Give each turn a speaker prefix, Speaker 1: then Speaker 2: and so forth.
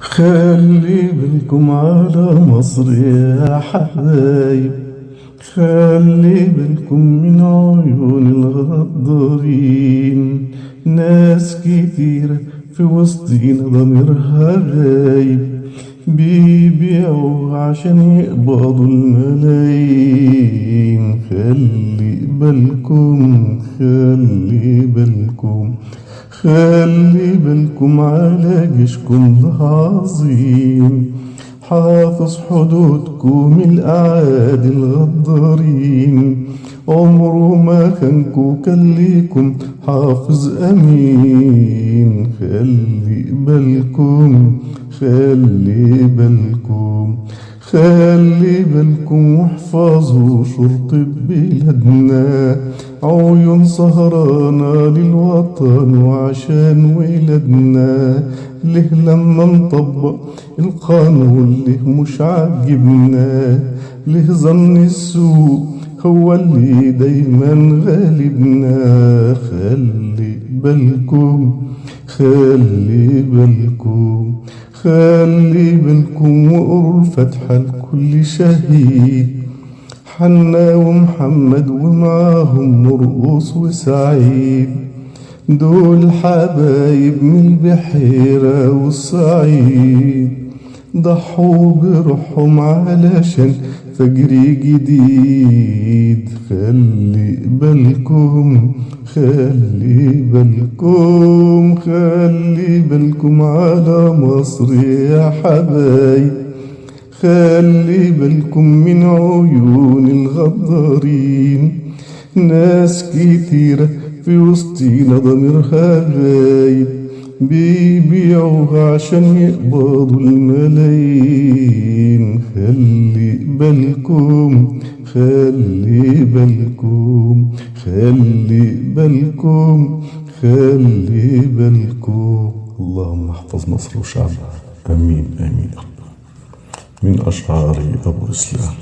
Speaker 1: خلي بالكم على مصر يا حبايب، خلي بالكم من عيون الغدارين. ناس كتيرة في وسطينا ضميرها غايب، بيبيعوا عشان يقبضوا الملايين. خلي بالكم، خلي بالكم، خلي بالكم على جيشكم ده عظيم، حافظ حدودكم الأعادي الغدارين. عمره ما خانكوا، كان ليكم حافظ أمين. خلي بالكم، خلي بالكم، خلي بالكم واحفظوا شرطة بلادنا. عيون سهرانة للوطن وعشان ولادنا. ليه لما نطبق القانون ليه مش عاجبنا؟ ليه ظن السوء هو اللي دايما غالبنا؟ خلي بالكم، خلي بالكم، خلي بالكم وقروا الفاتحة لكل شهيد. حنا ومحمد ومعاهم مرقص وسعيد، دول حبايب من البحيرة والصعيد. ضحوا بروحهم علشان فجر جديد. خلي بالكم، خلي بالكم، خلي بالكم على مصر يا حبايب. خلي بالكم من عيون الغدارين. ناس كتيرة في وسطينا ضميرها غايب، بيبيعوها عشان يقبضوا الملايين. خلي بالكم، خلي بالكم، خلي بالكم، خلي بالكم. اللهم احفظ مصر وشعبها، امين امين. من اشعار ابو اسلام.